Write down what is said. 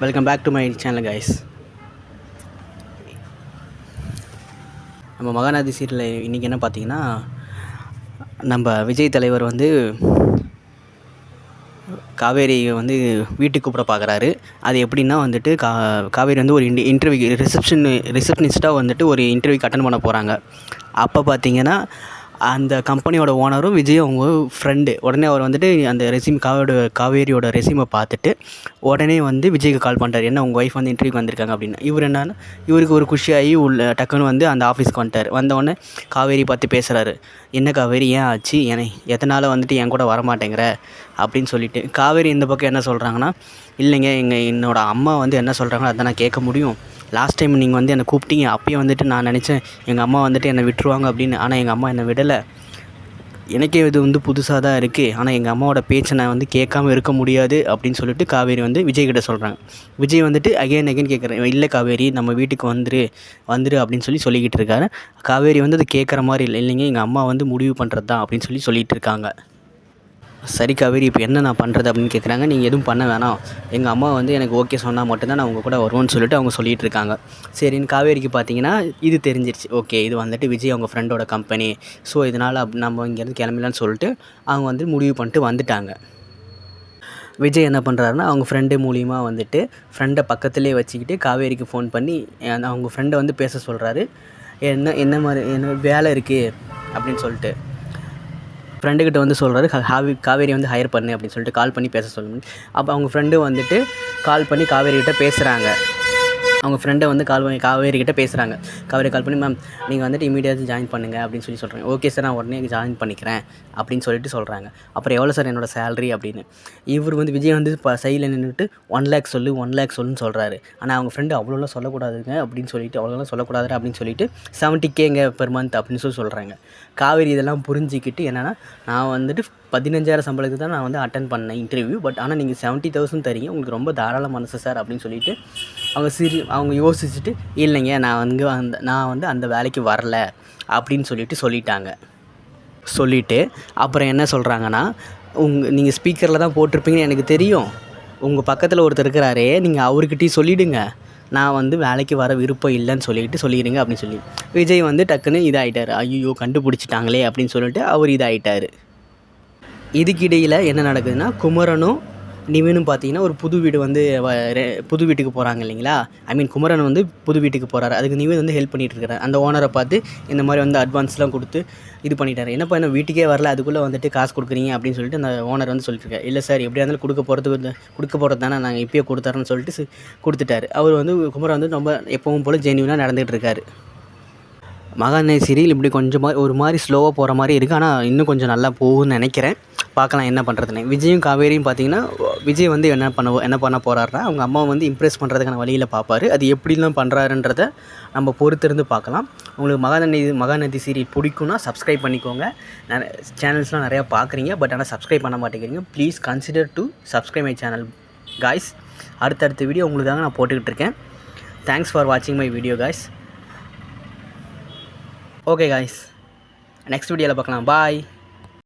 Welcome back to my channel guys. நம்ம மகாநதி சீரியலில் இன்றைக்கி என்ன பார்த்தீங்கன்னா, நம்ம விஜய் தலைவர் வந்து காவேரியை வந்து வீட்டுக்கு கூப்பிட பார்க்குறாரு. அது எப்படின்னா வந்துட்டு காவேரி வந்து ஒரு இன்டர்வியூ ரிசப்ஷனிஸ்ட்டாக வந்துட்டு ஒரு இன்டர்வியூக்கு அட்டன் பண்ண போகிறாங்க. அப்போ பார்த்தீங்கன்னா அந்த கம்பெனியோட ஓனரும் விஜயும் அவங்க ஃப்ரெண்டு. உடனே அவர் வந்துட்டு அந்த காவேரியோட ரெஸ்யூமை பார்த்துட்டு உடனே வந்து விஜய்க்கு கால் பண்ணுறாரு. என்ன உங்கள் ஒய்ஃப் வந்து இன்டர்வியூக்கு வந்திருக்காங்க அப்படின்னு. இவருக்கு ஒரு குஷியாகி டக்குன்னு வந்து அந்த ஆஃபீஸ்க்கு வந்துட்டார். வந்தவுடனே காவேரி பார்த்து பேசுகிறாரு. என்ன காவேரி, ஏன் ஆச்சு, எதனால் வந்துட்டு என் கூட வரமாட்டேங்கிற அப்படின்னு சொல்லிட்டு. காவேரி இந்த பக்கம் என்ன சொல்கிறாங்கன்னா, இல்லைங்க என்னோடய அம்மா வந்து என்ன சொல்கிறாங்களோ அதை நான் கேட்க முடியும். லாஸ்ட் டைம் நீங்கள் வந்து என்னை கூப்பிட்டீங்க, அப்போயே வந்துட்டு நான் நினச்சேன் எங்கள் அம்மா வந்துட்டு என்னை விட்டுருவாங்க அப்படின்னு. ஆனால் எங்கள் அம்மா என்னை விடலை. எனக்கே இது வந்து புதுசாக தான் இருக்குது. ஆனால் எங்கள் அம்மாவோட பேச்சை நான் வந்து கேட்காம இருக்க முடியாது அப்படின்னு சொல்லிட்டு காவேரி வந்து விஜய்கிட்ட சொல்கிறாங்க. விஜய் வந்துட்டு அகைன் கேட்குறேன், இல்லை காவேரி நம்ம வீட்டுக்கு வந்துரு அப்படின்னு சொல்லிக்கிட்டு இருக்காரு. காவேரி வந்து அது கேட்குற மாதிரி இல்லைங்க எங்கள் அம்மா வந்து முடிவு பண்ணுறது தான் அப்படின்னு சொல்லிட்டு இருக்காங்க. சரி காவேரி, இப்போ என்ன நான் பண்ணுறது அப்படின்னு கேட்குறாங்க. நீங்கள் எதுவும் பண்ண வேணாம், எங்கள் அம்மா வந்து எனக்கு ஓகே சொன்னால் மட்டும்தான் நான் உங்கள் கூட வருவேன்னு சொல்லிட்டு அவங்க சொல்லிகிட்டு இருக்காங்க. சரின்னு காவேரிக்கு பார்த்தீங்கன்னா இது தெரிஞ்சிருச்சு. ஓகே, இது வந்துட்டு விஜய் அவங்க ஃப்ரெண்டோட கம்பெனி, ஸோ இதனால் நம்ம இங்கேருந்து கிளம்பலான்னு சொல்லிட்டு அவங்க வந்து முடிவு பண்ணிட்டு வந்துட்டாங்க. விஜய் என்ன பண்ணுறாருன்னா அவங்க ஃப்ரெண்டு மூலிமா வந்துட்டு ஃப்ரெண்டை பக்கத்துலேயே வச்சுக்கிட்டு காவேரிக்கு ஃபோன் பண்ணி அவங்க ஃப்ரெண்டை வந்து பேச சொல்கிறாரு. என்ன மாதிரி என்ன வேலை இருக்குது அப்படின்னு சொல்லிட்டு ஃப்ரெண்டுக்கிட்ட வந்து சொல்கிறாரு. காவேரி வந்து ஹையர் பண்ணு அப்படின்னு சொல்லிட்டு கால் பண்ணி பேச சொல்லணும். அப்போ அவங்க ஃப்ரெண்டு வந்துட்டு கால் பண்ணி காவேரிக்கிட்ட பேசுகிறாங்க. அவங்க ஃப்ரெண்டை வந்து காவேரிக்கிட்ட பேசுகிறாங்க. காவேரி கால் பண்ணி, மேம் நீங்கள் வந்துட்டு இமீடியட்டாக ஜாயின் பண்ணுங்கள் அப்படின்னு சொல்கிறாங்க. ஓகே சார், நான் உடனே ஜாயின் பண்ணிக்கிறேன் அப்படின்னு சொல்லிட்டு சொல்கிறாங்க. அப்புறம் எவ்வளோ சார் என்னோடய சேலரி அப்படின்னு. இவர் வந்து விஜய் வந்து சைடில் நின்றுட்டு 1 lakh சொல்லு 1 lakh சொல்லுன்னு சொல்கிறாரு. ஆனால் அவங்க ஃப்ரெண்டு அவ்வளோலாம் சொல்லக்கூடாதுங்க அப்படின்னு சொல்லிட்டு, அவ்வளோலாம் சொல்லக்கூடாது அப்படின்னு சொல்லிட்டு 70K பெர் மந்த் அப்படின்னு சொல்கிறாங்க. காவேரி இதெல்லாம் புரிஞ்சிக்கிட்டு என்னென்னா, நான் வந்துட்டு 15,000 சம்பளத்துக்கு தான் நான் வந்து அட்டன் பண்ணேன் இன்டர்வியூ, பட் ஆனால் நீங்கள் 70,000 தரீங்க, உங்களுக்கு ரொம்ப தாராள மனசு சார் அப்படின்னு சொல்லிட்டு அவங்க யோசிச்சுட்டு, இல்லைங்க நான் வந்து அந்த வேலைக்கு வரல அப்படின்னு சொல்லிட்டாங்க. சொல்லிவிட்டு அப்புறம் என்ன சொல்கிறாங்கன்னா, நீங்கள் ஸ்பீக்கரில் தான் போட்டிருப்பீங்கன்னு எனக்கு தெரியும், உங்கள் பக்கத்தில் ஒருத்தர் இருக்கிறாரே, நீங்கள் அவர்கிட்டையும் சொல்லிவிடுங்க நான் வந்து வேலைக்கு வர விருப்பம் இல்லைன்னு சொல்லிடுங்க அப்படின்னு சொல்லி. விஜய் வந்து டக்குன்னு இதாகிட்டார். ஐயோ கண்டுபிடிச்சிட்டாங்களே அப்படின்னு சொல்லிட்டு அவர் இதாகிட்டார். இதுக்கிடையில் என்ன நடக்குதுன்னா, குமரனும் நிவினும் பார்த்தீங்கன்னா ஒரு புது வீட்டுக்கு போகிறாங்க இல்லைங்களா. குமரன் வந்து புது வீட்டுக்கு போகிறாரு. அதுக்கு நிவின் வந்து ஹெல்ப் பண்ணிகிட்டு இருக்கிறார். அந்த ஓனரை பார்த்து இந்த மாதிரி வந்து அட்வான்ஸ்லாம் கொடுத்து இது பண்ணிட்டார். என்னப்பா என்ன வீட்டுக்கே வரல, அதுக்குள்ளே வந்துட்டு காசு கொடுக்குறீங்க அப்படின்னு சொல்லிட்டு அந்த ஓனர் வந்து சொல்லிட்டுருக்காரு. இல்லை சார், எப்படியா இருந்தாலும் கொடுக்க போகிறது தானே, நாங்கள் இப்போயே கொடுத்தாருன்னு சொல்லிட்டு கொடுத்துட்டாரு. அவர் வந்து குமரன் வந்து ரொம்ப எப்பவும் போல் ஜென்யூனாக நடந்துகிட்டு இருக்காரு. மகாநதி சீரியல் இப்படி கொஞ்சமாக ஒரு மாதிரி ஸ்லோவாக போகிற மாதிரி இருக்குது. ஆனால் இன்னும் கொஞ்சம் நல்லா போகும்னு நினைக்கிறேன். பார்க்கலாம் என்ன பண்ணுறதுன்னு. விஜயும் காவேரியும் பார்த்தீங்கன்னா, விஜய் வந்து என்ன பண்ண போகிறாருன்னா, அவங்க அம்மாவை வந்து இம்ப்ரெஸ் பண்ணுறதுக்கான வழியில் பார்ப்பார். அது எப்படிலாம் பண்ணுறாருன்றதை நம்ம பொறுத்திருந்து பார்க்கலாம். உங்களுக்கு மகாநதி சீரியல் பிடிக்குன்னா சப்ஸ்கிரைப் பண்ணிக்கோங்க. சேனல்ஸ்லாம் நிறையா பார்க்குறீங்க, பட் ஆனால் சப்ஸ்கிரைப் பண்ண மாட்டேங்கிறீங்க. Please consider to subscribe my channel guys. அடுத்தடுத்த வீடியோ உங்களுக்காக நான் போட்டுக்கிட்டு இருக்கேன். தேங்க்ஸ் ஃபார் வாட்சிங் my video guys. Okay guys, next வீடியோவில் பார்க்கலாம். பாய்.